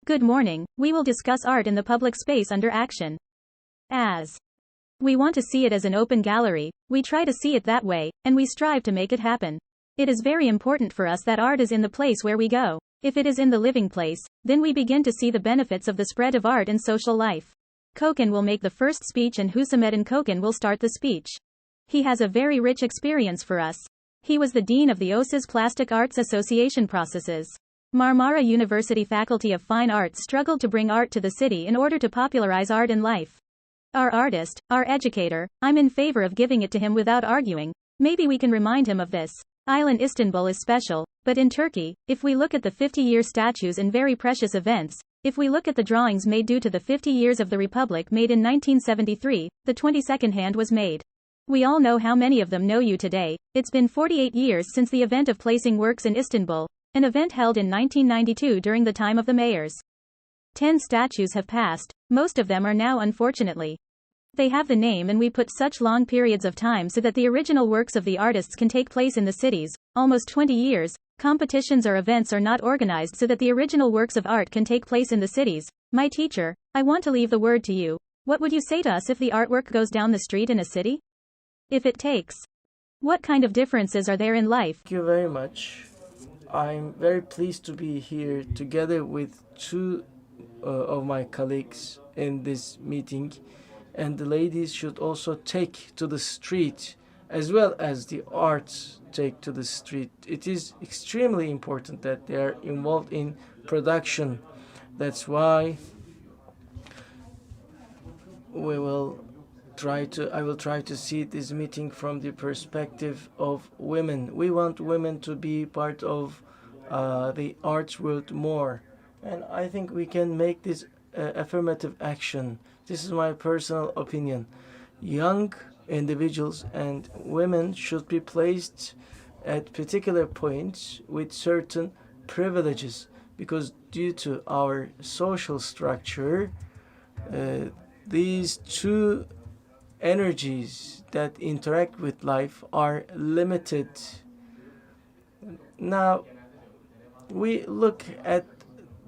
Good morning. We will discuss art in the public space under action. As we want to see it as an open gallery, we try to see it that way, and we strive to make it happen. It is very important for us that art is in the place where we go. If it is in the living place, then we begin to see the benefits of the spread of art in social life. Koçan will make the first speech and Hüsamettin will start the speech. He has a very rich experience for us. He was the dean of the OSIS Plastic Arts Association processes. Marmara University Faculty of Fine Arts struggled to bring art to the city in order to popularize art in life. Our artist, our educator, I'm in favor of giving it to him without arguing. Maybe we can remind him of this. Island Istanbul is special, but in Turkey, if we look at the 50-year statues and very precious events, if we look at the drawings made due to the 50 years of the Republic made in 1973, the 22nd hand was made. We all know how many of them know you today. It's been 48 years since the event of placing works in Istanbul, an event held in 1992 during the time of the mayors. 10 statues have passed, most of them are now unfortunately. They have the name and we put such long periods of time so that the original works of the artists can take place in the cities, almost 20 years, competitions or events are not organized so that the original works of art can take place in the cities. My teacher, I want to leave the word to you. What would you say to us if the artwork goes down the street in a city? If it takes. What kind of differences are there in life? Thank you very much. I'm very pleased to be here together with two of my colleagues in this meeting, and the ladies should also take to the street as well as the arts take to the street. It is extremely important that they are involved in production. That's why I will try to see this meeting from the perspective of women. We want women to be part of the arts world more, and I think we can make this affirmative action. This is my personal opinion. Young individuals and women should be placed at particular points with certain privileges, because due to our social structure, these two energies that interact with life are limited. Now, we look at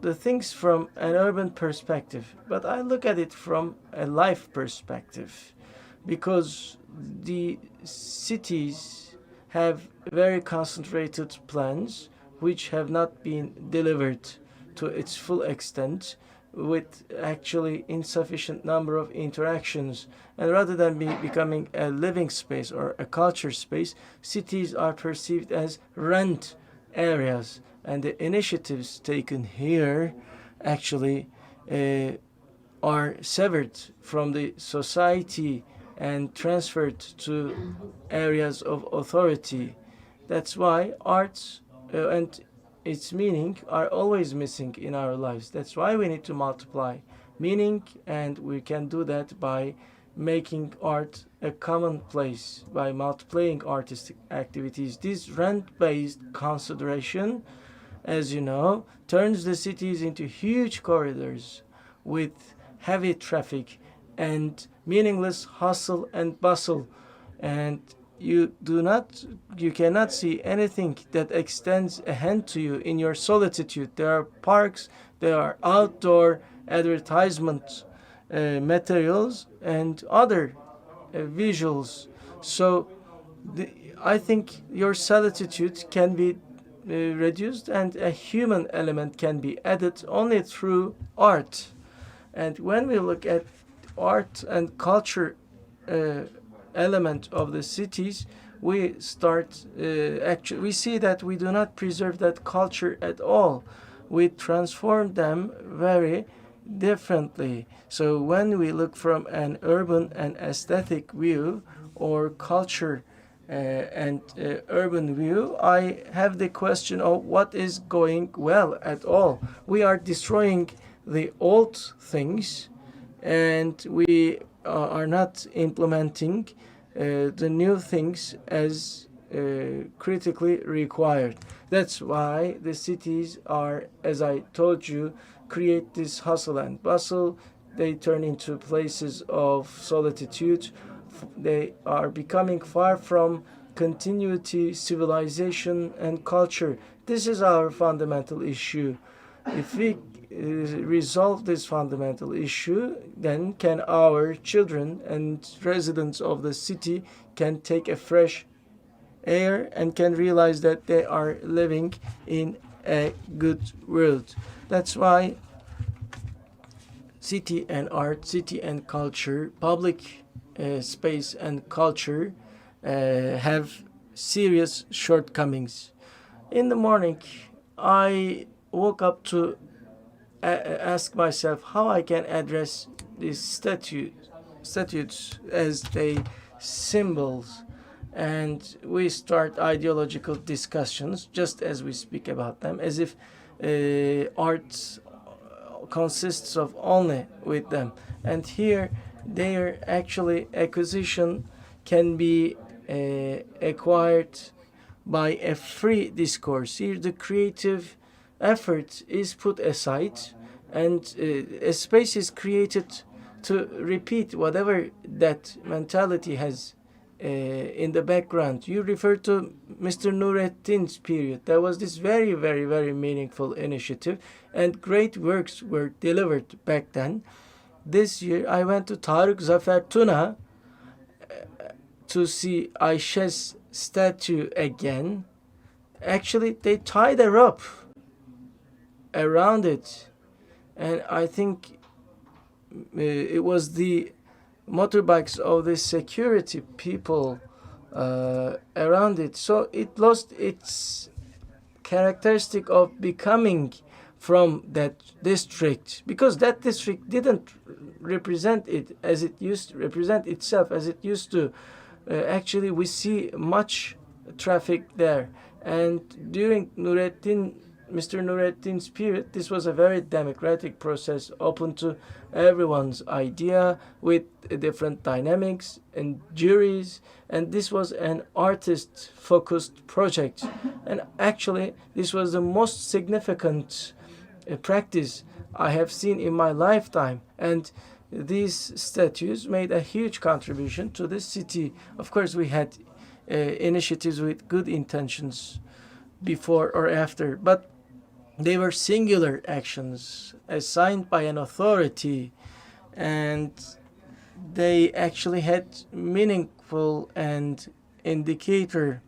the things from an urban perspective, but I look at it from a life perspective, because the cities have very concentrated plans which have not been delivered to its full extent, with actually insufficient number of interactions. And rather than becoming a living space or a culture space, cities are perceived as rent areas. And the initiatives taken here actually are severed from the society and transferred to areas of authority. That's why arts and its meaning are always missing in our lives. That's why we need to multiply meaning, and we can do that by making art a commonplace, by multiplying artistic activities. This rent-based consideration, as you know, turns the cities into huge corridors with heavy traffic and meaningless hustle and bustle, and you cannot see anything that extends a hand to you in your solitude. There are parks, there are outdoor advertisement materials and other visuals. So I think your solitude can be reduced and a human element can be added only through art. And when we look at art and culture element of the cities, we we see that we do not preserve that culture at all. We transform them very differently. So when we look from an urban and aesthetic view or culture and urban view, I have the question of what is going well at all. We are destroying the old things, and we are not implementing the new things as critically required. That's why the cities are, as I told you, create this hustle and bustle. They turn into places of solitude. They are becoming far from continuity, civilization, and culture. This is our fundamental issue. If we resolve this fundamental issue, then can our children and residents of the city can take a fresh air and can realize that they are living in a good world. That's why city and art, city and culture, public space and culture have serious shortcomings. In the morning, I woke up to ask myself how I can address these statutes as they symbols, and we start ideological discussions just as we speak about them, as if art consists of only with them. And here, their actually acquisition can be acquired by a free discourse. Here, the creative effort is put aside, and a space is created to repeat whatever that mentality has in the background. You refer to Mr. Nurettin's period. There was this very, very, very meaningful initiative, and great works were delivered back then. This year, I went to Tarık Zafer Tuna to see Ayşe's statue again. Actually, they tied a rope around it, and I think it was the motorbikes of the security people around it. So it lost its characteristic of becoming from that district, because that district didn't represent it as it used to represent itself as it used to. Actually, we see much traffic there, and during Mr. Nurettin's period, this was a very democratic process, open to everyone's idea, with different dynamics and juries, and this was an artist-focused project. And actually, this was the most significant practice I have seen in my lifetime, and these statues made a huge contribution to the city. Of course, we had initiatives with good intentions before or after, but they were singular actions assigned by an authority, and they actually had meaningful and indicator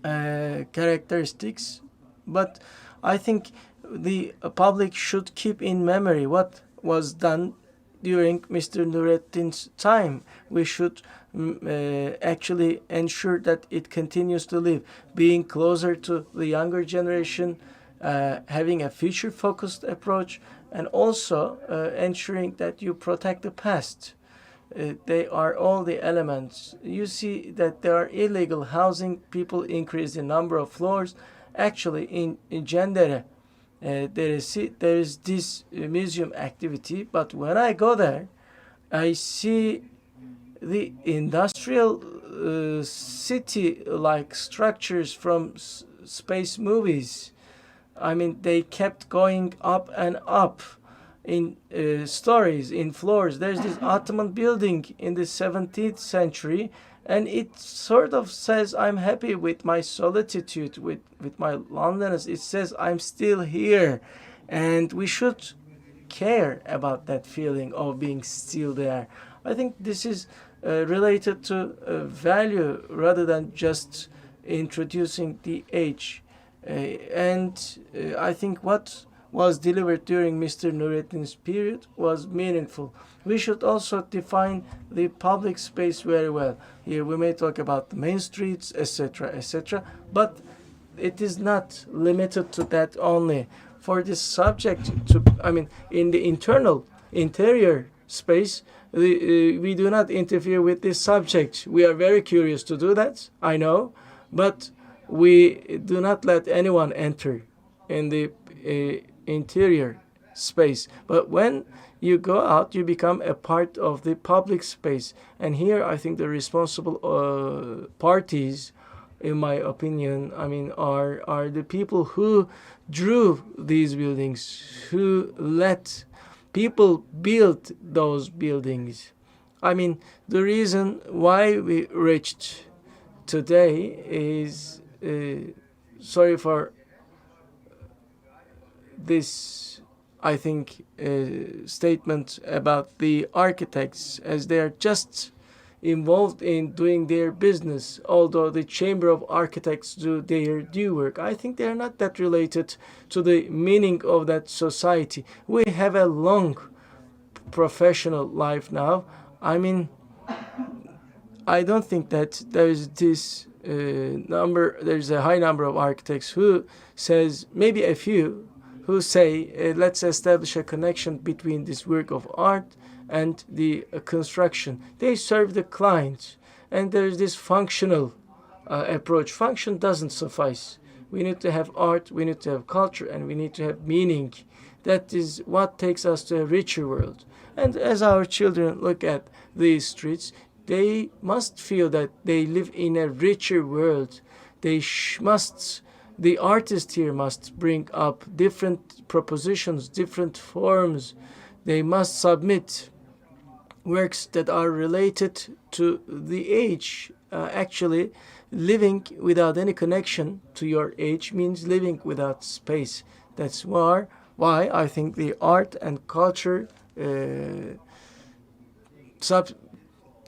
characteristics. But I think the public should keep in memory what was done during Mr. Nurettin's time. We should actually ensure that it continues to live, being closer to the younger generation, having a future-focused approach, and also ensuring that you protect the past. They are all the elements. You see that there are illegal housing, people increase the number of floors. Actually, in Cendere, there is this museum activity, but when I go there, I see the industrial city-like structures from space movies. I mean, they kept going up and up in stories, in floors. There's this Ottoman building in the 17th century, and it sort of says, I'm happy with my solitude, with my loneliness. It says, I'm still here. And we should care about that feeling of being still there. I think this is related to value rather than just introducing the age. I think what was delivered during Mr. Nurettin's period was meaningful. We should also define the public space very well. Here we may talk about the main streets, etc., etc., but it is not limited to that only. For this subject to, in the interior space, we do not interfere with this subject. We are very curious to do that, I know, but we do not let anyone enter in the interior space. But when you go out, you become a part of the public space. And here I think the responsible parties, in my opinion, are the people who drew these buildings, who let people build those buildings. The reason why we reached today is, sorry for this, I think, statement about the architects, as they are just involved in doing their business, although the Chamber of Architects do their due work. I think they are not that related to the meaning of that society. We have a long professional life now. I mean, I don't think that there's this there's a high number of architects who says, maybe a few, who say, let's establish a connection between this work of art and the construction. They serve the client, and there's this functional approach. Function doesn't suffice. We need to have art, we need to have culture, and we need to have meaning. That is what takes us to a richer world. And as our children look at these streets, they must feel that they live in a richer world. They the artist here must bring up different propositions, different forms. They must submit works that are related to the age. Actually, living without any connection to your age means living without space. That's why I think the art and culture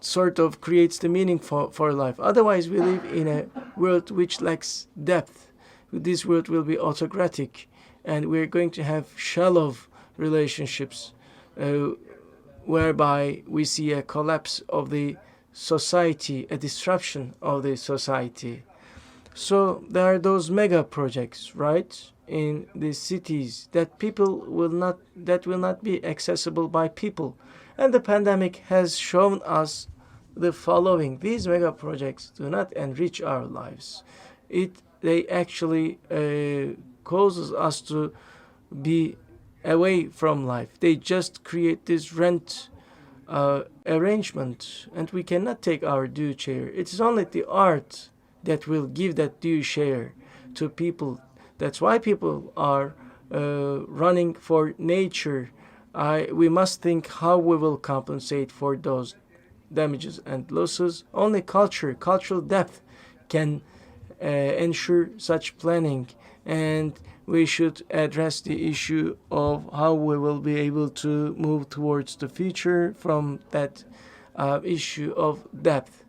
sort of creates the meaning for life. Otherwise, we live in a world which lacks depth. This world will be autocratic, and we're going to have shallow relationships, whereby we see a collapse of the society, a disruption of the society. So there are those mega projects, right, in the cities that will not be accessible by people. And the pandemic has shown us the following: these mega projects do not enrich our lives. They actually causes us to be away from life. They just create this rent arrangement, and we cannot take our due share. It is only the art that will give that due share to people. That's why people are running for nature. We must think how we will compensate for those damages and losses. Only cultural depth can ensure such planning, and we should address the issue of how we will be able to move towards the future from that issue of depth.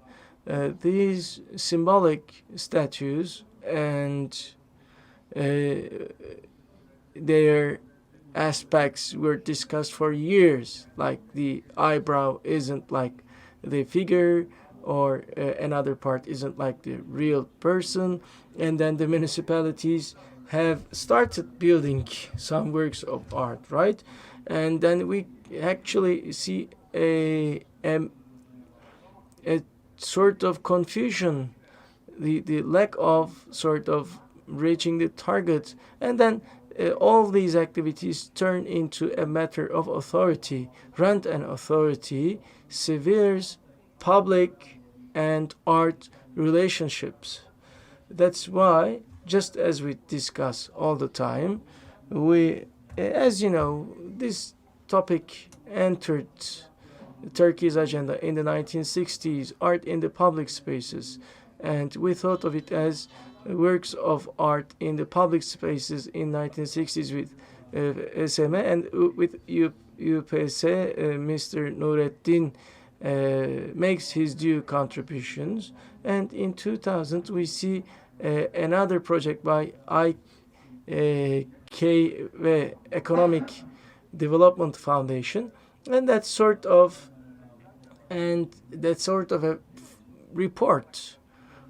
These symbolic statues and their aspects were discussed for years, like the eyebrow isn't like the figure, or another part isn't like the real person. And then the municipalities have started building some works of art, right? And then we actually see a sort of confusion, the lack of sort of reaching the target, and then all these activities turn into a matter of authority. Rent and authority severes public and art relationships. That's why, just as we discuss all the time, as you know, this topic entered Turkey's agenda in the 1960s, art in the public spaces, and we thought of it as works of art in the public spaces in 1960s with SM, and with UPS, Mr. Nurettin makes his due contributions. And in 2000 we see another project by IKV, Economic Development Foundation, and that sort of a report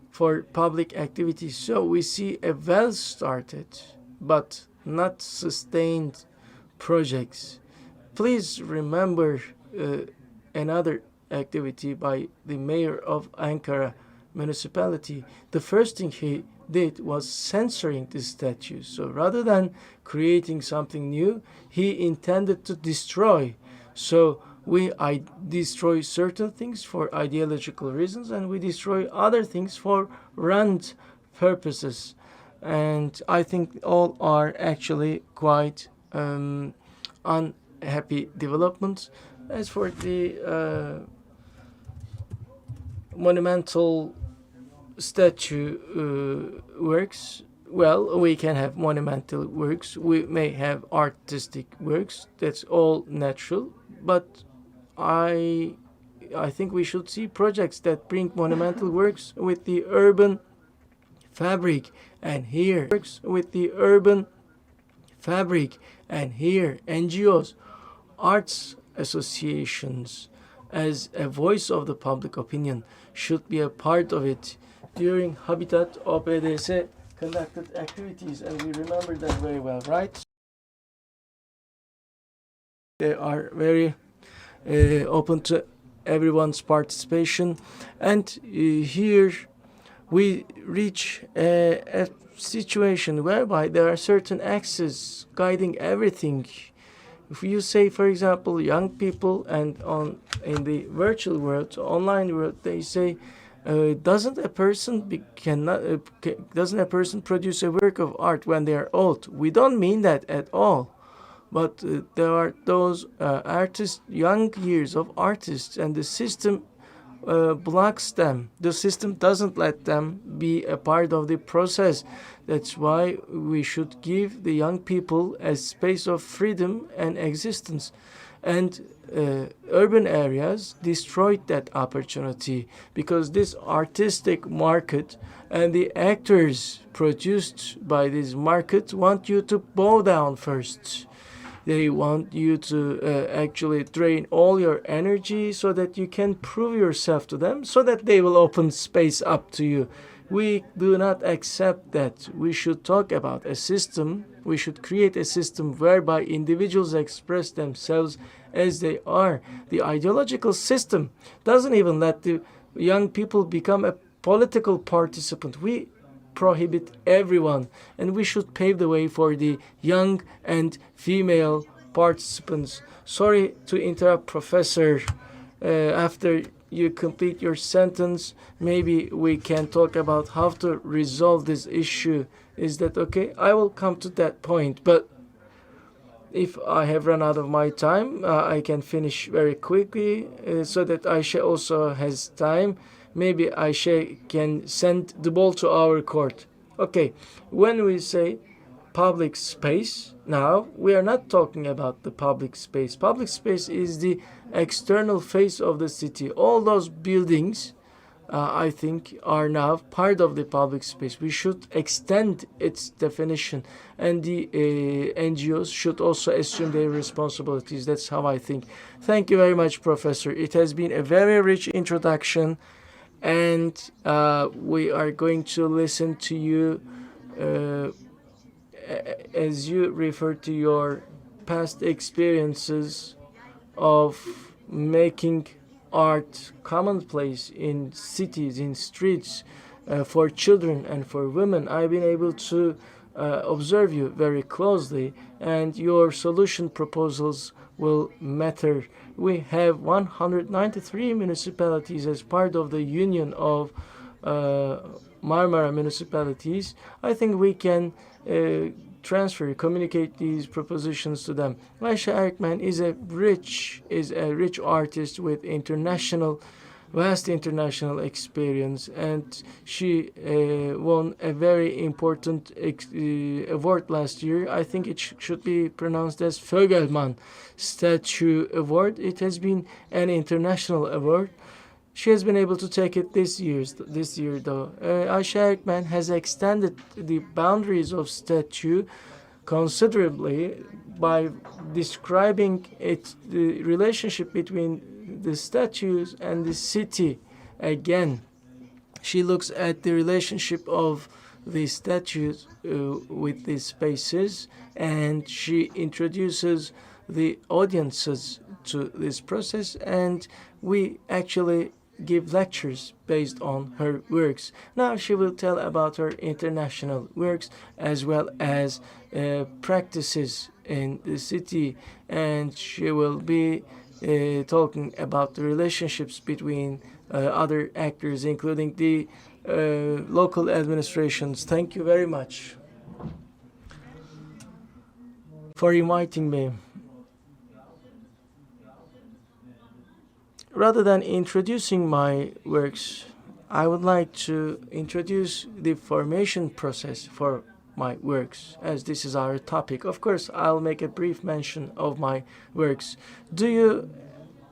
for public activities. So we see a well started but not sustained projects. Please remember another activity by the mayor of Ankara municipality. The first thing he did was censoring the statues. So rather than creating something new, he intended to destroy. So we destroy certain things for ideological reasons, and we destroy other things for rent purposes. And I think all are actually quite unhappy developments. As for the monumental statue works, well, we can have monumental works, we may have artistic works, that's all natural, but I think we should see projects that bring monumental works with the urban fabric, and here NGOs, arts associations, as a voice of the public opinion, should be a part of it. During Habitat, OPDS conducted activities, and we remember that very well, right? They are very open to everyone's participation, and here we reach a situation whereby there are certain axes guiding everything. If you say, for example, young people, and in the virtual world, online world, they say, doesn't a person produce a work of art when they are old? We don't mean that at all. But there are those artists, young years of artists, and the system blocks them. The system doesn't let them be a part of the process. That's why we should give the young people a space of freedom and existence. And urban areas destroyed that opportunity, because this artistic market and the actors produced by this market want you to bow down first. They want you to actually drain all your energy so that you can prove yourself to them, so that they will open space up to you. We do not accept that. We should talk about a system. We should create a system whereby individuals express themselves as they are. The ideological system doesn't even let the young people become a political participant. We prohibit everyone, and we should pave the way for the young and female participants. Sorry to interrupt, Professor. After you complete your sentence, maybe we can talk about how to resolve this issue. Is that okay? I will come to that point, but if I have run out of my time, I can finish very quickly so that Aisha also has time. Maybe Aisha can send the ball to our court. Okay, when we say public space, now we are not talking about the public space. Public space is the external face of the city. All those buildings, I think, are now part of the public space. We should extend its definition, and the NGOs should also assume their responsibilities. That's how I think. Thank you very much, Professor. It has been a very rich introduction, and we are going to listen to you as you refer to your past experiences of making art commonplace in cities, in streets, for children and for women. I've been able to observe you very closely, and your solution proposals will matter. We have 193 municipalities as part of the union of Marmara municipalities. I think we can communicate these propositions to them. Ayşe Erkmen is a rich artist with vast international experience, and she won a very important award last year. I think it should be pronounced as Fögelmann Statue Award. It has been an international award. She has been able to take it this year though. Ayşe Erkmen has extended the boundaries of statue considerably by describing the relationship between the statues and the city. Again, she looks at the relationship of the statues with the spaces, and she introduces the audiences to this process, and we actually give lectures based on her works. Now she will tell about her international works as well as practices in the city, and she will be talking about the relationships between other actors, including the local administrations. Thank you very much for inviting me. Rather than introducing my works, I would like to introduce the formation process for my works, as this is our topic. Of course, I'll make a brief mention of my works. Do you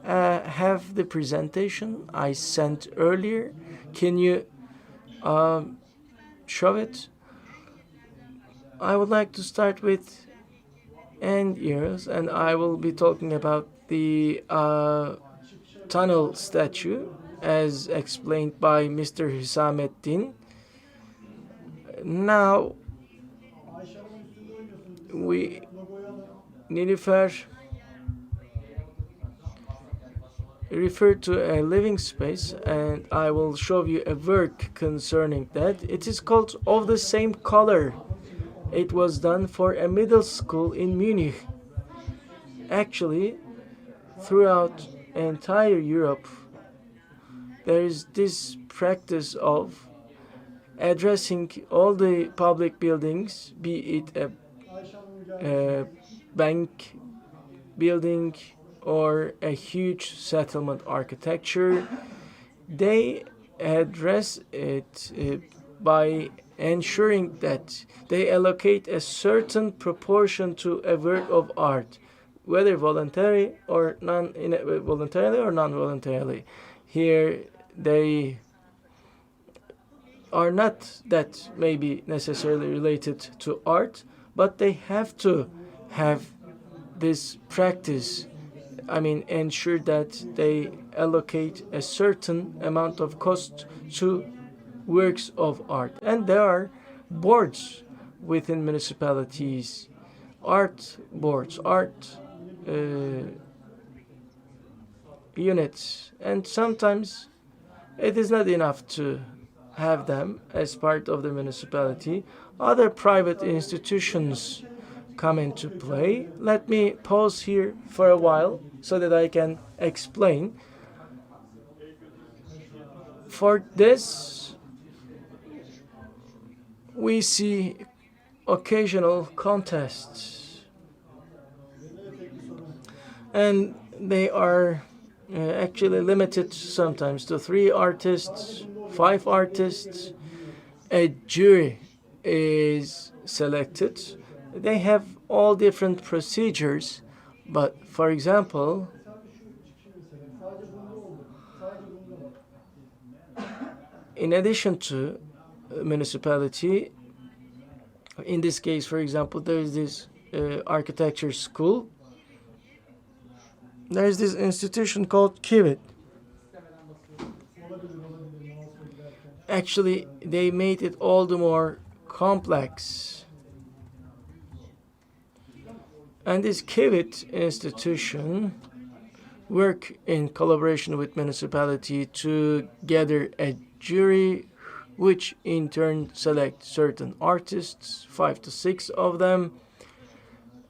have the presentation I sent earlier? Can you show it? I would like to start with end years, and I will be talking about the tunnel statue as explained by Mr. Hüsamettin. Now, Nilüfer refer to a living space, and I will show you a work concerning that. It is called Of the Same Color. It was done for a middle school in Munich. Actually, throughout entire Europe, there is this practice of addressing all the public buildings, be it a bank building or a huge settlement architecture. They address it by ensuring that they allocate a certain proportion to a work of art, whether voluntarily or non-voluntarily. Here they are not that maybe necessarily related to art, but they have to have this practice. I mean, ensure that they allocate a certain amount of cost to works of art. And there are boards within municipalities, art boards, art units, and sometimes it is not enough to have them as part of the municipality. Other private institutions come into play. Let me pause here for a while so that I can explain. For this, we see occasional contests, and they are actually limited sometimes to 3 artists, 5 artists. A jury is selected. They have all different procedures, but for example, in addition to municipality, in this case, for example, there is this architecture school. There is this institution called Kivit. Actually, they made it all the more complex. And this Kivit institution work in collaboration with municipality to gather a jury, which in turn select certain artists, 5 to 6 of them,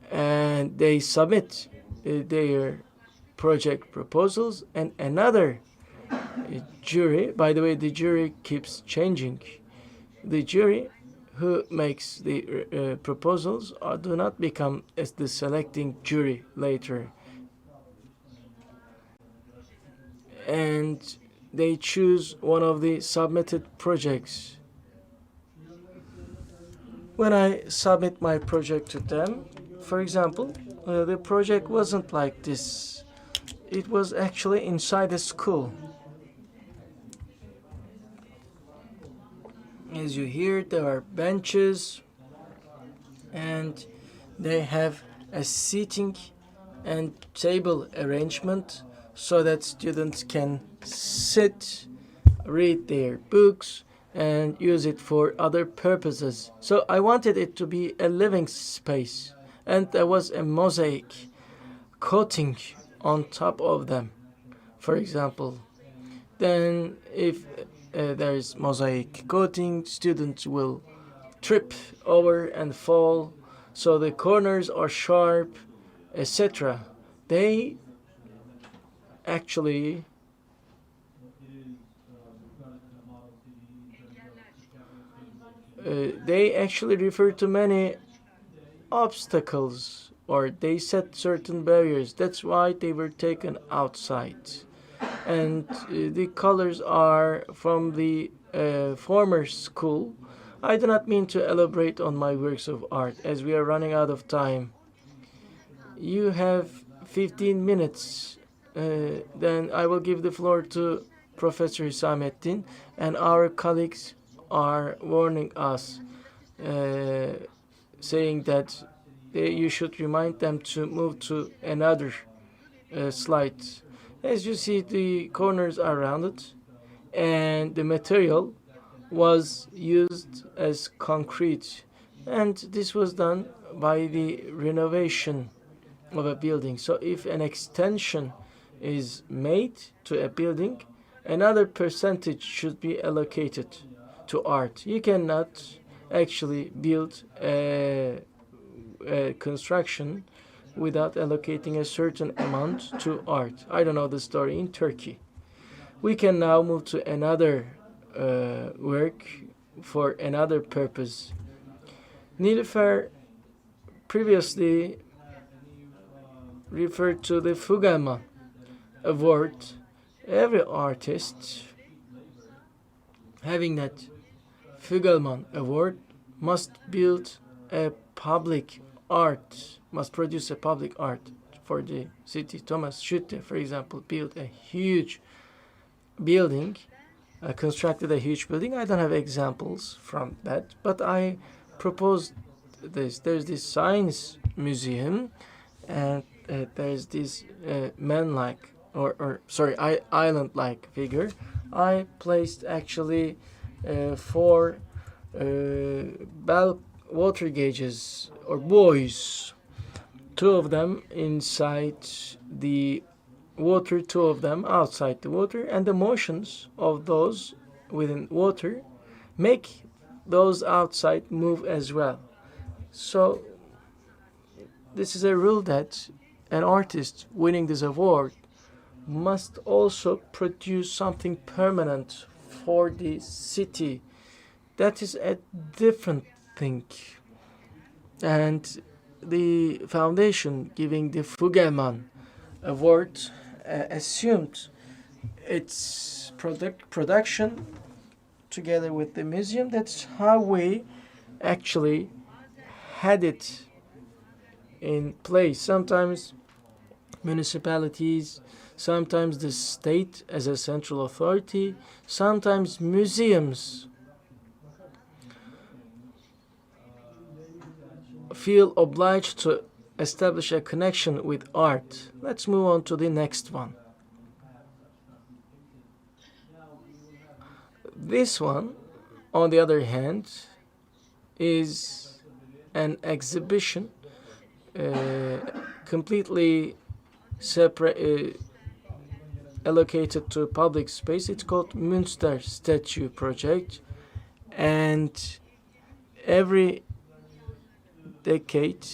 and they submit their project proposals, and another jury, by the way, the jury keeps changing. The jury who makes the proposals do not become as the selecting jury later. And they choose one of the submitted projects. When I submit my project to them, for example, the project wasn't like this. It was actually inside a school. As you hear, there are benches, and they have a seating and table arrangement so that students can sit, read their books, and use it for other purposes. So I wanted it to be a living space, and there was a mosaic coating on top of them, for example. Then if there is mosaic coating, students will trip over and fall, so the corners are sharp, etc. They actually refer to many obstacles, or they set certain barriers. That's why they were taken outside. And the colors are from the former school. I do not mean to elaborate on my works of art, as we are running out of time. You have 15 minutes. Then I will give the floor to Professor Hüsamettin, and our colleagues are warning us, saying that you should remind them to move to another slide. As you see, the corners are rounded, and the material was used as concrete, and this was done by the renovation of a building. So if an extension is made to a building, another percentage should be allocated to art. You cannot actually build a construction without allocating a certain amount to art. I don't know the story in Turkey. We can now move to another work for another purpose. Nilüfer previously referred to the Fuggelman award. Every artist having that Fuggelman award must build a public art, must produce a public art for the city. Thomas Schutte, for example, built a huge building, constructed a huge building. I don't have examples from that, but I proposed this. There's this science museum, and there's this man-like, island-like figure. I placed actually 4 water gauges or buoys, 2 of them inside the water, 2 of them outside the water, and the motions of those within water make those outside move as well. So this is a rule that an artist winning this award must also produce something permanent for the city. That is a different thing. And the foundation giving the Fuggelman award assumed its production together with the museum. That's how we actually had it in place. Sometimes municipalities, sometimes the state as a central authority, sometimes museums feel obliged to establish a connection with art. Let's move on to the next one. This one, on the other hand, is an exhibition completely separate, allocated to public space. It's called Münster Statue Project, and every decade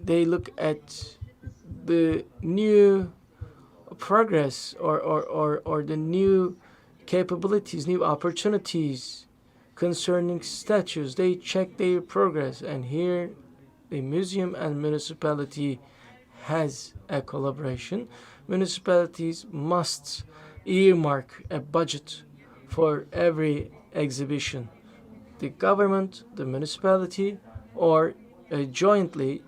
they look at the new progress or the new capabilities, new opportunities concerning statues. They check their progress, and here the museum and municipality has a collaboration. Municipalities must earmark a budget for every exhibition. The government, the municipality, or jointly,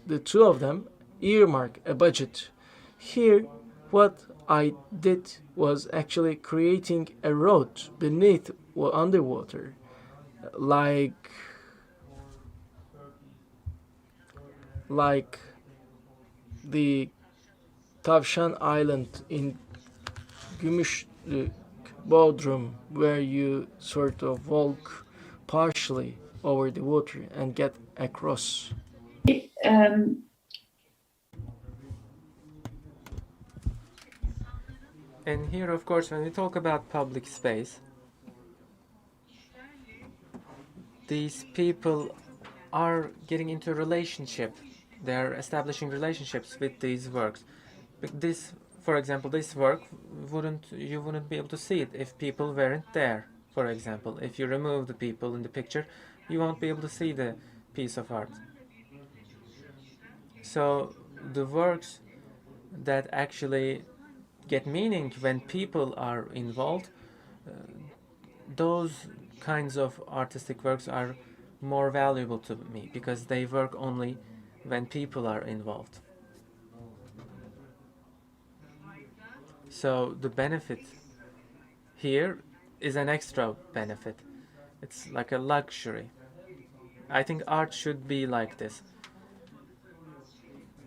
the 2 of them earmark a budget. Here, what I did was actually creating a road beneath or underwater, like the Tavşan Island in Gümüşlük, Bodrum, where you sort of walk partially over the water and get across. And here, of course, when we talk about public space, these people are getting into a relationship. They're establishing relationships with these works. But this, for example, this work, you wouldn't be able to see it if people weren't there. For example, if you remove the people in the picture, you won't be able to see the piece of art. So the works that actually get meaning when people are involved, those kinds of artistic works are more valuable to me because they work only when people are involved. So the benefit here is an extra benefit. It's like a luxury. I think art should be like this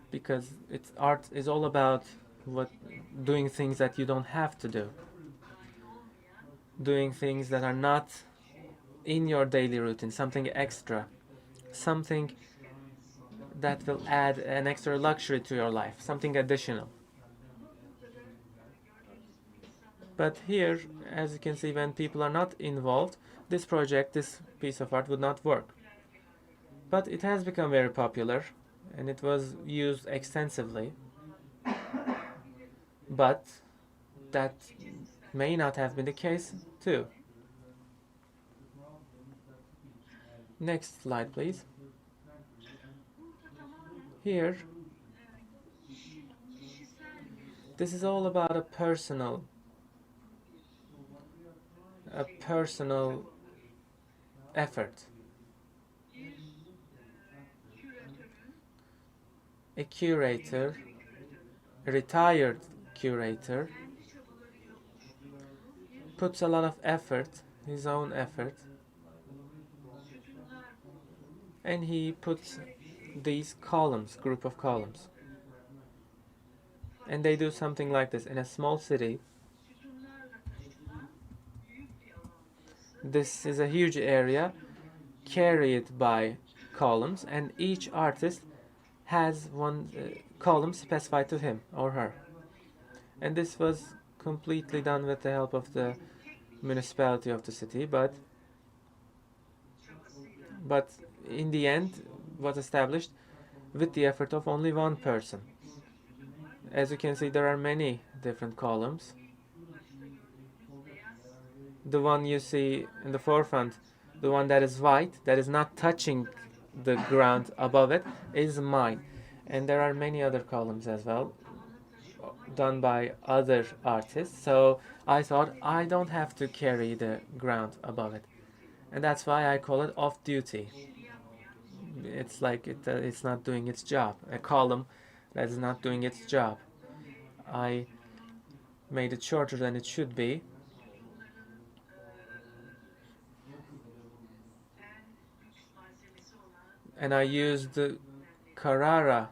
because art is all about doing things that you don't have to do, doing things that are not in your daily routine, something extra, something that will add an extra luxury to your life, something additional. But here, as you can see, when people are not involved, this project, this piece of art would not work. But it has become very popular and it was used extensively. But that may not have been the case too. Next slide, please. Here, this is all about a personal effort. A curator, a retired curator, puts a lot of effort, his own effort, and he puts these columns, group of columns. And they do something like this. In a small city, this is a huge area carried by columns, and each artist has one column specified to him or her. And this was completely done with the help of the municipality of the city, but in the end was established with the effort of only one person. As you can see, there are many different columns. The one you see in the forefront, the one that is white, that is not touching the ground above it, is mine. And there are many other columns as well, done by other artists. So I thought I don't have to carry the ground above it. And that's why I call it off-duty. It's like it's not doing its job. A column that is not doing its job. I made it shorter than it should be. And I used the Carrara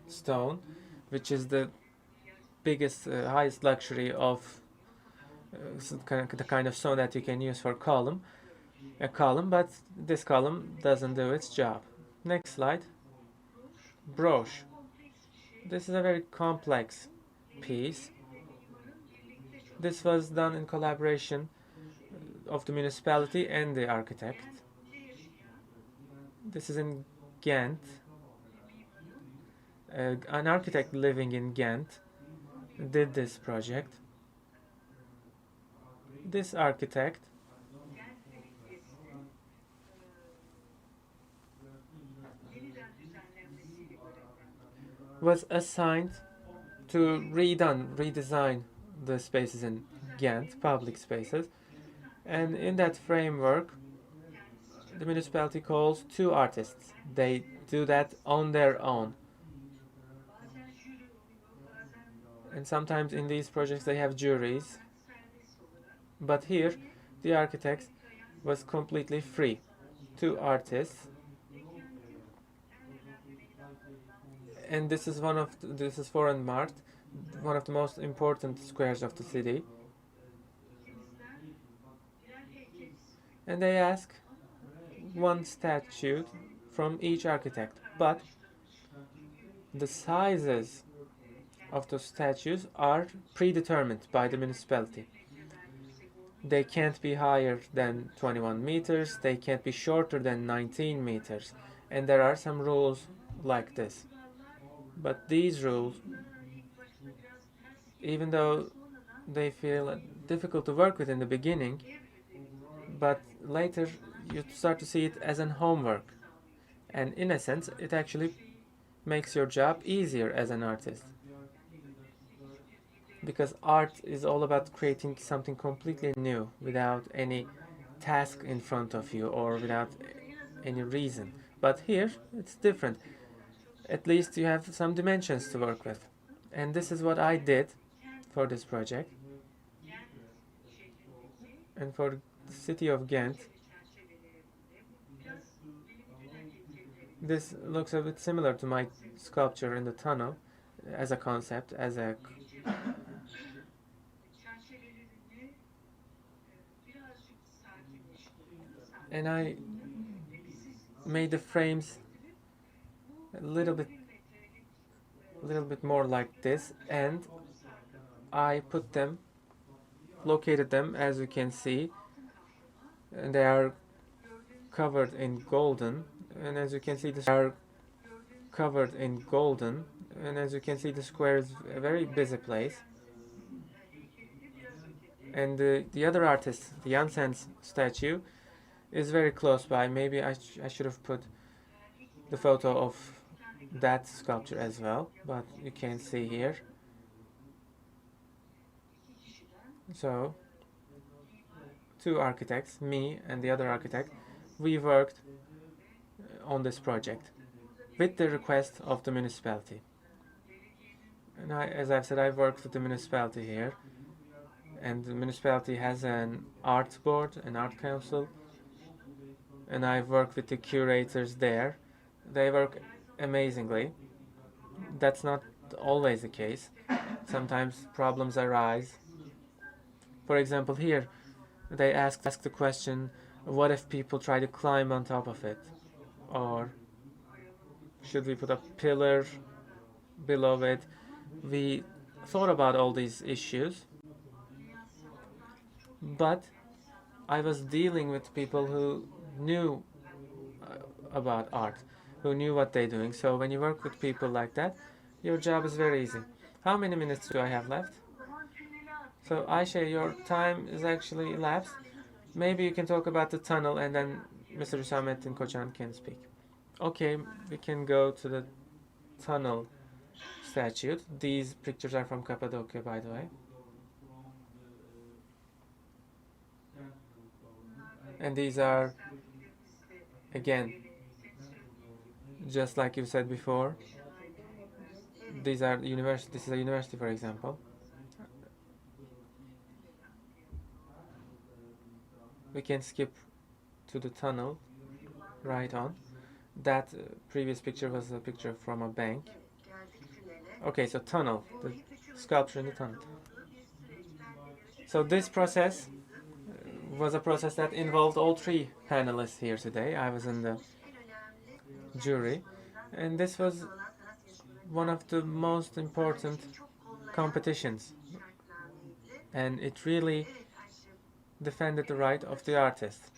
stone, which is the biggest, highest luxury of the kind of stone that you can use for a column, but this column doesn't do its job. Next slide. Brooch. This is a very complex piece. This was done in collaboration of the municipality and the architect. This is in Ghent. An architect living in Ghent did this project. This architect was assigned to redesign the spaces in Ghent, public spaces, and in that framework the municipality calls 2 artists. They do that on their own. And sometimes in these projects they have juries. But here the architect was completely free. 2 artists. And this is Foreign Mart, one of the most important squares of the city. And they ask one statue from each architect, but the sizes of the statues are predetermined by the municipality. They can't be higher than 21 meters, they can't be shorter than 19 meters, and there are some rules like this. But these rules, even though they feel difficult to work with in the beginning, but later you start to see it as an homework. And in a sense, it actually makes your job easier as an artist. Because art is all about creating something completely new without any task in front of you or without any reason. But here it's different. At least you have some dimensions to work with. And this is what I did for this project. And for the city of Ghent, this looks a bit similar to my sculpture in the tunnel as a concept, as a and I made the frames a little bit more like this, and I located them, as you can see, and they are covered in golden, and as you can see, the square is a very busy place. And the other artist, the Jansen's statue, is very close by. Maybe I should have put the photo of that sculpture as well, but you can see here. So, two architects, me and the other architect, we worked on this project with the request of the municipality. And as I've said, I worked with the municipality here, and the municipality has an art board, an art council, and I've worked with the curators there. They work amazingly. That's not always the case. Sometimes problems arise. For example, here they asked the question, what if people try to climb on top of it? Or should we put a pillar below it? We thought about all these issues, but I was dealing with people who knew about art, who knew what they're doing. So when you work with people like that, your job is very easy. How many minutes do I have left? So Ayşe, your time is actually elapsed. Maybe you can talk about the tunnel, and then Mr. Hüsamettin Koçan can speak. Okay, we can go to the tunnel statue. These pictures are from Cappadocia, by the way. And these are, again, just like you said before, these are university. This is a university, for example. We can skip to the tunnel right on. That previous picture was a picture from a bank. Okay, so tunnel, the sculpture in the tunnel. So this process was a process that involved all three panelists here today. I was in the jury, and this was one of the most important competitions, and it really defended the right of the artist.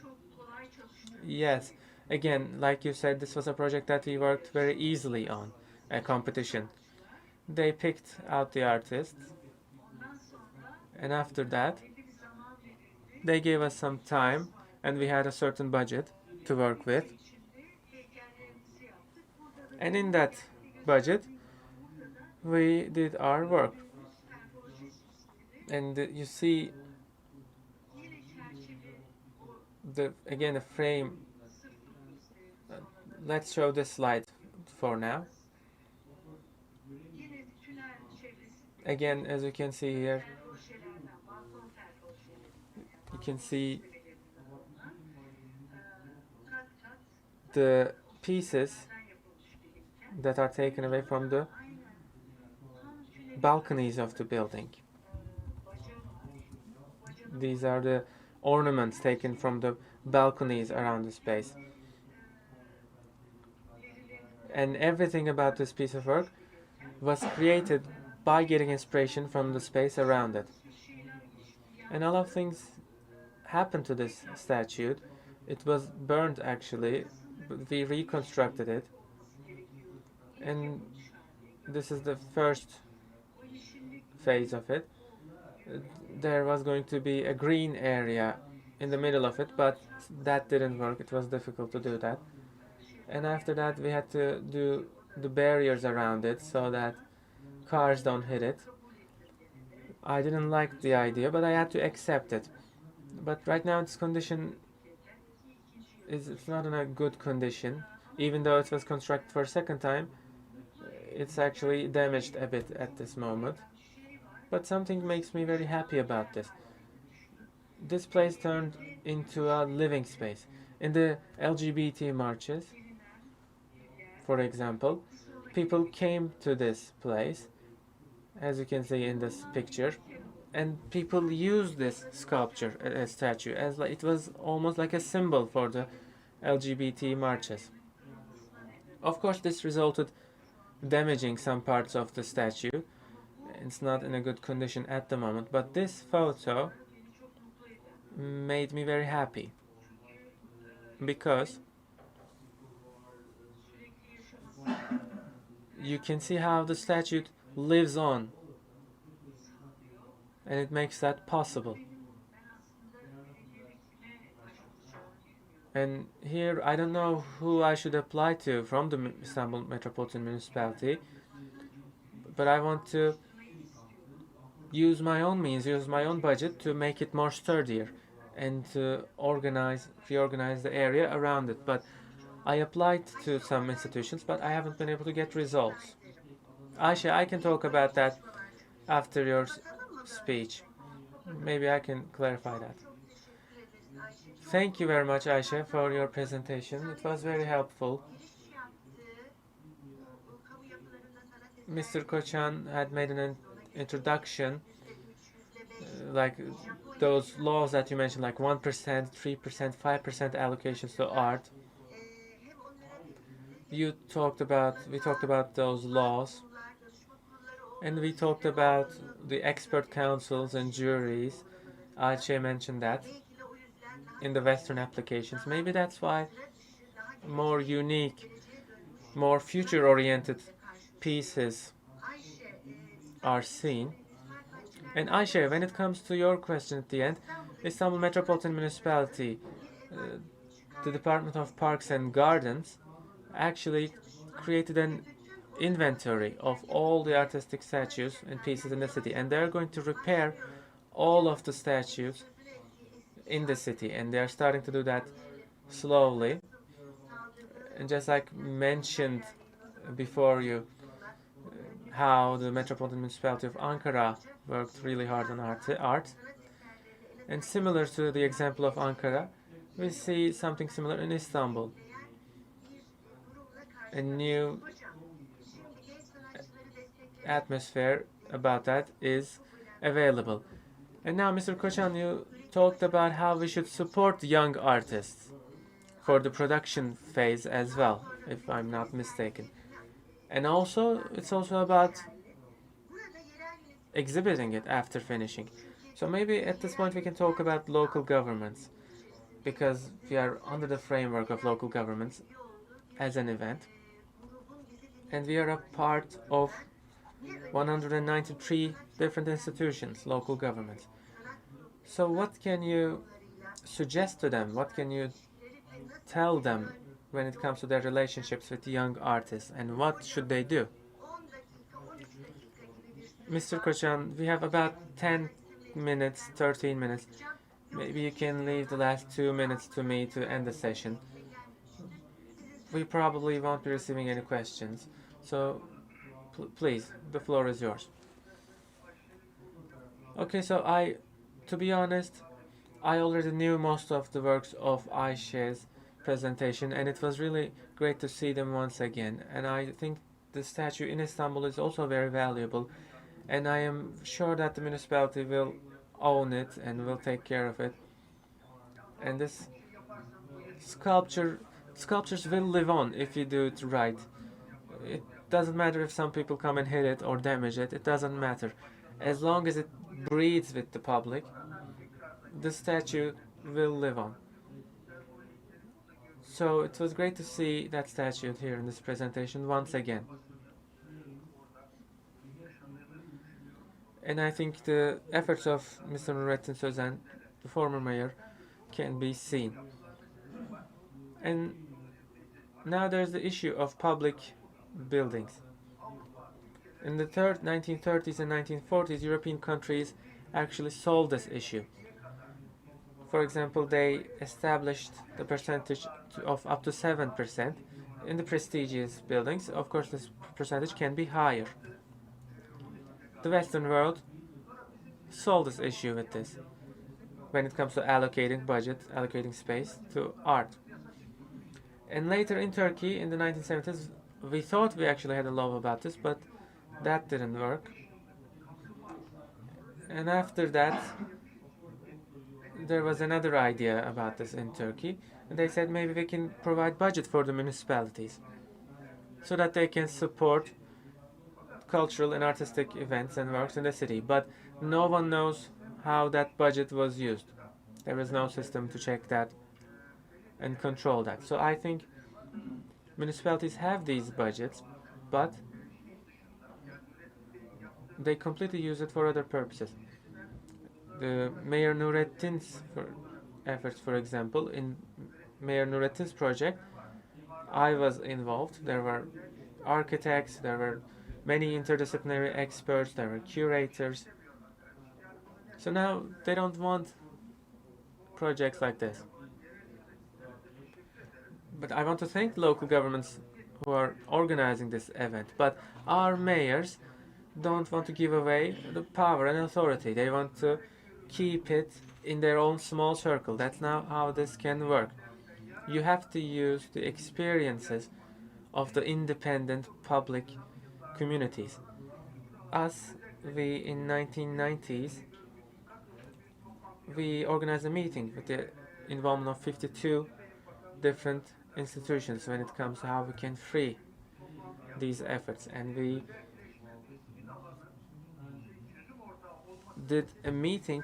Yes, again, like you said, this was a project that we worked very easily on, a competition. They picked out the artists, and after that, they gave us some time, and we had a certain budget to work with. And in that budget, we did our work. And you see, again, the frame. Let's show this slide for now. Again, as you can see here, you can see the pieces that are taken away from the balconies of the building. These are the ornaments taken from the balconies around the space. And everything about this piece of work was created by getting inspiration from the space around it. And a lot of things happened to this statue. It was burned, actually, but we reconstructed it. And this is the first phase of it. There was going to be a green area in the middle of it, but that didn't work. It was difficult to do that. And after that, we had to do the barriers around it so that cars don't hit it. I didn't like the idea, but I had to accept it. But right now its condition it's not in a good condition. Even though it was constructed for a second time, it's actually damaged a bit at this moment. But something makes me very happy about this. This place turned into a living space. In the LGBT marches, for example, people came to this place, as you can see in this picture, and people used this sculpture, a statue, as it was almost like a symbol for the LGBT marches. Of course, this resulted damaging some parts of the statue. It's not in a good condition at the moment, but this photo made me very happy because you can see how the statue lives on, and it makes that possible. And here, I don't know who I should apply to from the Istanbul Metropolitan Municipality, but I want to use my own means, use my own budget to make it more sturdier and to reorganize the area around it. But I applied to some institutions, but I haven't been able to get results. Ayşe, I can talk about that after your speech. Maybe I can clarify that. Thank you very much, Ayşe, for your presentation. It was very helpful. Mr. Koçan had made an introduction, like those laws that you mentioned, like 1%, 3%, 5% allocations to art. We talked about those laws, and we talked about the expert councils and juries. Ayşe mentioned that in the Western applications. Maybe that's why more unique, more future-oriented pieces are seen. And Ayşe, when it comes to your question at the end, Istanbul Metropolitan Municipality, the Department of Parks and Gardens, actually created an inventory of all the artistic statues and pieces in the city, and they're going to repair all of the statues in the city, and they're starting to do that slowly. And just like mentioned before you, how the Metropolitan Municipality of Ankara worked really hard on art. And similar to the example of Ankara, we see something similar in Istanbul. A new atmosphere about that is available. And now, Mr. Koçan, you talked about how we should support young artists for the production phase as well, if I'm not mistaken. And also, it's also about exhibiting it after finishing. So maybe at this point we can talk about local governments, because we are under the framework of local governments as an event. And we are a part of 193 different institutions, local governments. So what can you suggest to them? What can you tell them when it comes to their relationships with young artists, and what should they do? Mr. Koçan, we have about 10 minutes, 13 minutes. Maybe you can leave the last 2 minutes to me to end the session. We probably won't be receiving any questions, so please, the floor is yours. Okay, so to be honest, I already knew most of the works of Ayşe's presentation, and it was really great to see them once again. And I think the statue in Istanbul is also very valuable, and I am sure that the municipality will own it and will take care of it. And this sculptures will live on if you do it right. It doesn't matter if some people come and hit it or damage it. It doesn't matter. As long as it breathes with the public, the statue will live on. So it was great to see that statue here in this presentation once again. And I think the efforts of Mr. Nurettin Sözen, the former mayor, can be seen. And now there's the issue of public buildings. In the 1930s and 1940s, European countries actually solved this issue. For For example, they established the percentage of up to 7%. In the prestigious buildings, of course, this percentage can be higher. The Western world solved this issue with this when it comes to allocating budget, allocating space to art. And later in Turkey, in the 1970s, we thought we actually had a law about this, but that didn't work. And after that, there was another idea about this in Turkey. And they said maybe we can provide budget for the municipalities so that they can support cultural and artistic events and works in the city. But no one knows how that budget was used. There is no system to check that and control that. So I think municipalities have these budgets, but they completely use it for other purposes. The Mayor Nurettin's efforts, for example, in Mayor Nurettin's project, I was involved. There were architects, there were many interdisciplinary experts, there were curators. So now they don't want projects like this. But I want to thank local governments who are organizing this event. But our mayors don't want to give away the power and authority. They want to keep it in their own small circle. That's not how this can work. You have to use the experiences of the independent public communities. We in 1990s, we organized a meeting with the involvement of 52 different institutions when it comes to how we can free these efforts, and we did a meeting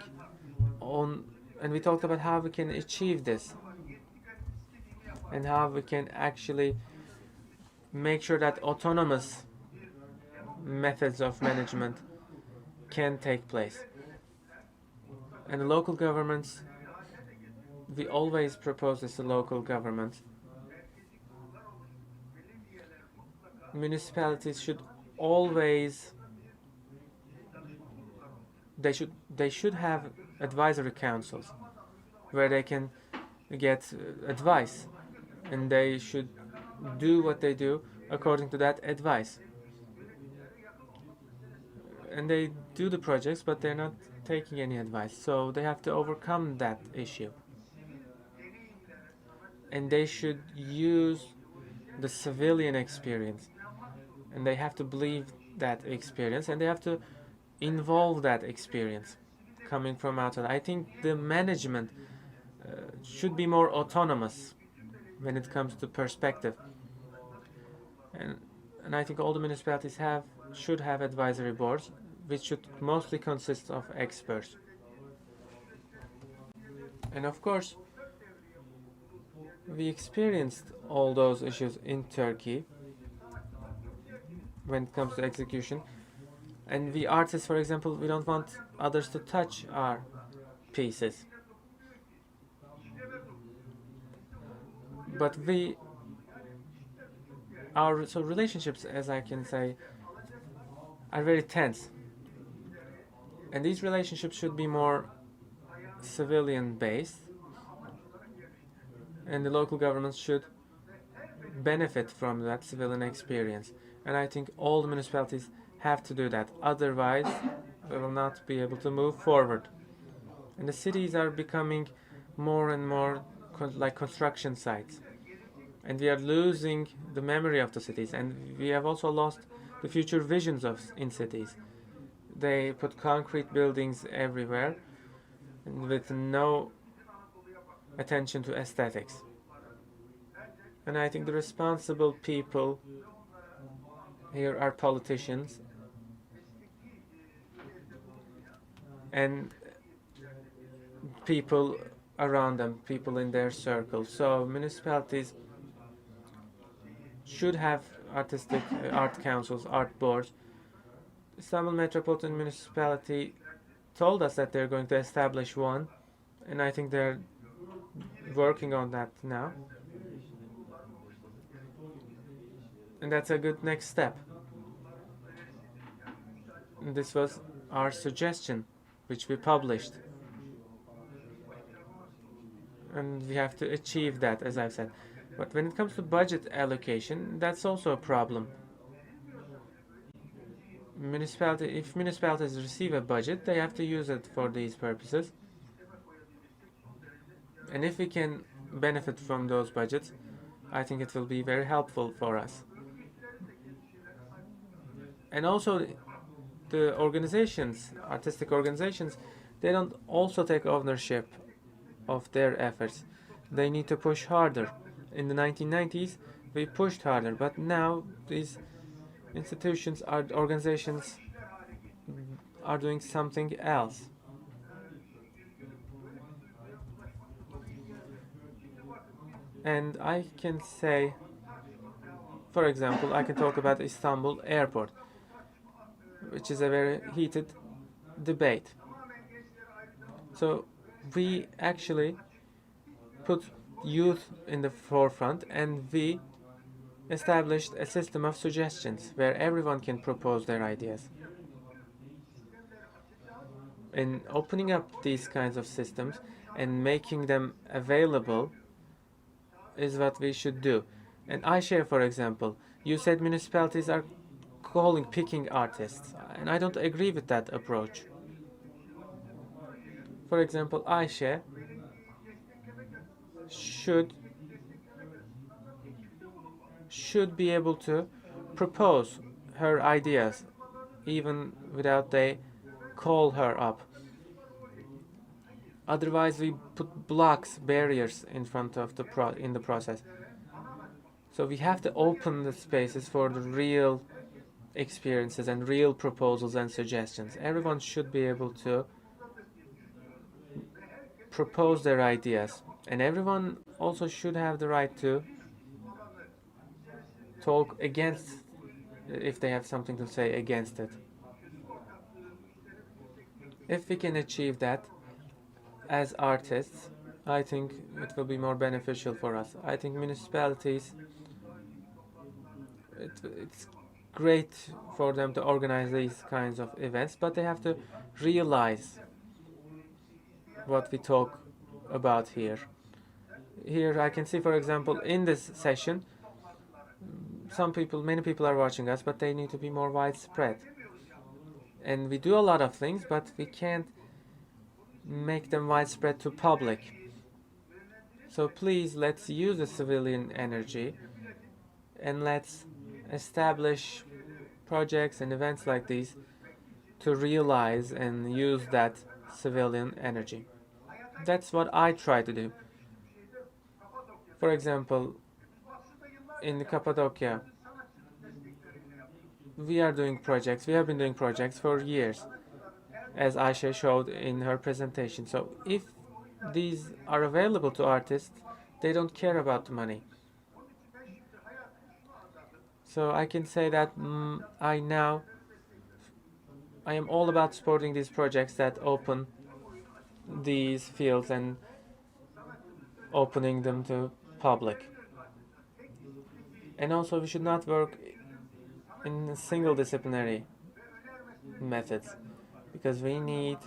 and we talked about how we can achieve this and how we can actually make sure that autonomous methods of management can take place. And the local governments, we always propose this to local governments. Municipalities should always, they should have advisory councils where they can get advice, and they should do what they do according to that advice. And they do the projects, but they're not taking any advice, so they have to overcome that issue. And they should use the civilian experience, and they have to believe that experience, and they have to involve that experience coming from outside. I think the management should be more autonomous when it comes to perspective, and I think all the municipalities should have advisory boards, which should mostly consist of experts. And of course, we experienced all those issues in Turkey when it comes to execution. And we artists, for example, we don't want others to touch our pieces. But our relationships, as I can say, are very tense. And these relationships should be more civilian-based, and the local governments should benefit from that civilian experience. And I think all the municipalities have to do that. Otherwise, we will not be able to move forward. And the cities are becoming more and more like construction sites. And we are losing the memory of the cities. And we have also lost the future visions in cities. They put concrete buildings everywhere with no attention to aesthetics. And I think the responsible people here are politicians and people around them, people in their circle. So municipalities should have artistic art councils, art boards. Istanbul Metropolitan Municipality told us that they're going to establish one, and I think they're working on that now. And that's a good next step. And this was our suggestion, which we published. and we have to achieve that, as I've said. But when it comes to budget allocation, that's also a problem. If municipalities receive a budget, they have to use it for these purposes. And if we can benefit from those budgets, I think it will be very helpful for us. And also, the organizations, artistic organizations, they don't also take ownership of their efforts. They need to push harder. In the 1990s, we pushed harder, but now these institutions, organizations are doing something else. And I can say, for example, I can talk about Istanbul Airport, which is a very heated debate. So we actually put youth in the forefront, and we established a system of suggestions where everyone can propose their ideas. In opening up these kinds of systems and making them available is what we should do. And Ayşe, for example, you said municipalities are picking artists, and I don't agree with that approach. For example, Ayşe should be able to propose her ideas even without they call her up. Otherwise, we put blocks, barriers in front of in the process. So we have to open the spaces for the real experiences and real proposals and suggestions. Everyone should be able to propose their ideas, and everyone also should have the right to talk against, if they have something to say against it. If we can achieve that as artists, I think it will be more beneficial for us. I think municipalities, it's great for them to organize these kinds of events, but they have to realize what we talk about here. Here I can see, for example, in this session, many people are watching us, but they need to be more widespread. And we do a lot of things, but we can't make them widespread to public. So please, let's use the civilian energy and let's establish projects and events like these to realize and use that civilian energy. That's what I try to do. For example, in Cappadocia, we have been doing projects for years, as Ayşe showed in her presentation. So if these are available to artists, they don't care about the money. So I can say that I am all about supporting these projects that open these fields and opening them to public. And also, we should not work in single disciplinary methods, because we need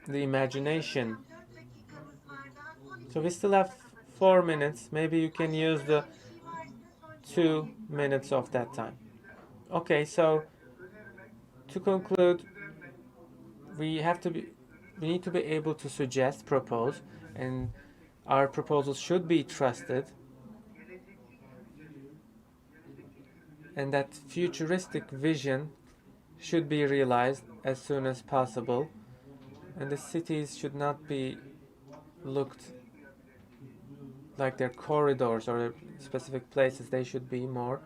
the imagination. So we still have 4 minutes. Maybe you can use the 2 minutes of that time. Okay, so to conclude, we need to be able to suggest, propose, and our proposals should be trusted, and that futuristic vision should be realized as soon as possible, and the cities should not be looked like their corridors or specific places. They should be more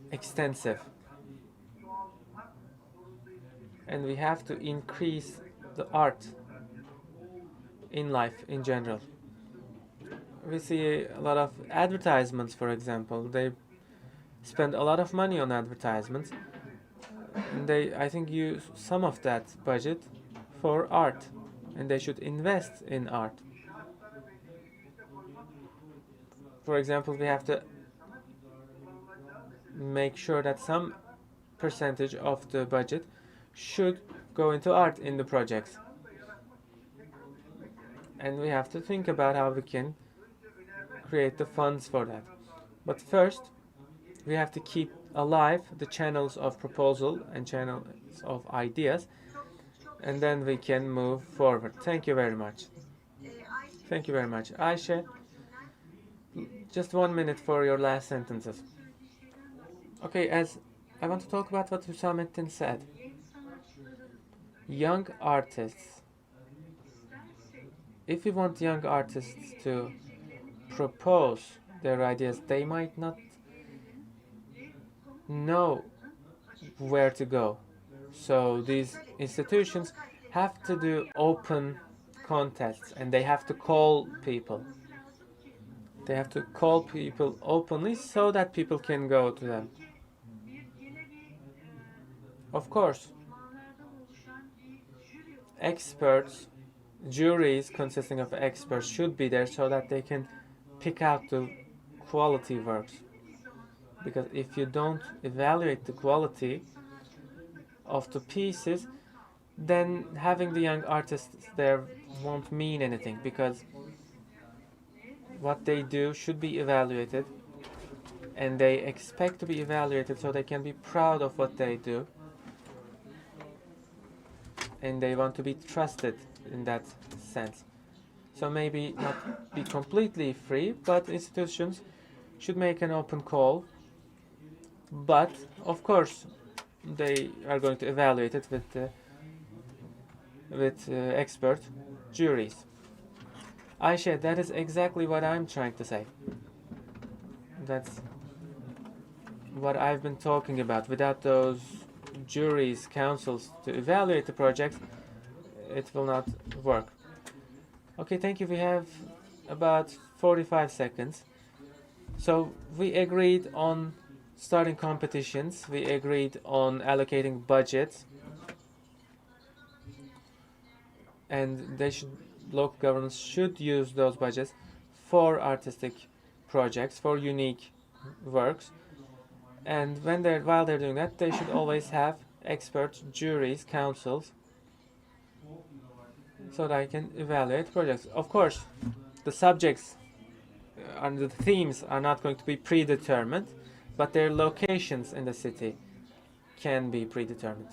extensive, and we have to increase the art in life in general. We see a lot of advertisements, for example. They spend a lot of money on advertisements, and they, I think, use some of that budget for art, and they should invest in art. For example, we have to make sure that some percentage of the budget should go into art in the projects. and we have to think about how we can create the funds for that. But first, we have to keep alive the channels of proposal and channels of ideas, and then we can move forward. Thank you very much. Thank you very much. Ayşe, just 1 minute for your last sentences. Okay, as I want to talk about what Hüsamettin said. Young artists. If we want young artists to propose their ideas, they might not know where to go. So these institutions have to do open contests, and they have to call people. They have to call people openly so that people can go to them. Of course, experts, juries consisting of experts should be there so that they can pick out the quality works. Because if you don't evaluate the quality of the pieces, then having the young artists there won't mean anything, because what they do should be evaluated, and they expect to be evaluated so they can be proud of what they do, and they want to be trusted in that sense. So maybe not be completely free, but institutions should make an open call. But of course, they are going to evaluate it with expert juries. Ayşe, that is exactly what I'm trying to say. That's what I've been talking about. Without those juries, councils to evaluate the project, it will not work. Okay, thank you. We have about 45 seconds. So we agreed on starting competitions. We agreed on allocating budgets, and local governments should use those budgets for artistic projects, for unique works. And while they're doing that, they should always have experts, juries, councils, so that I can evaluate projects. Of course, the subjects and the themes are not going to be predetermined, but their locations in the city can be predetermined.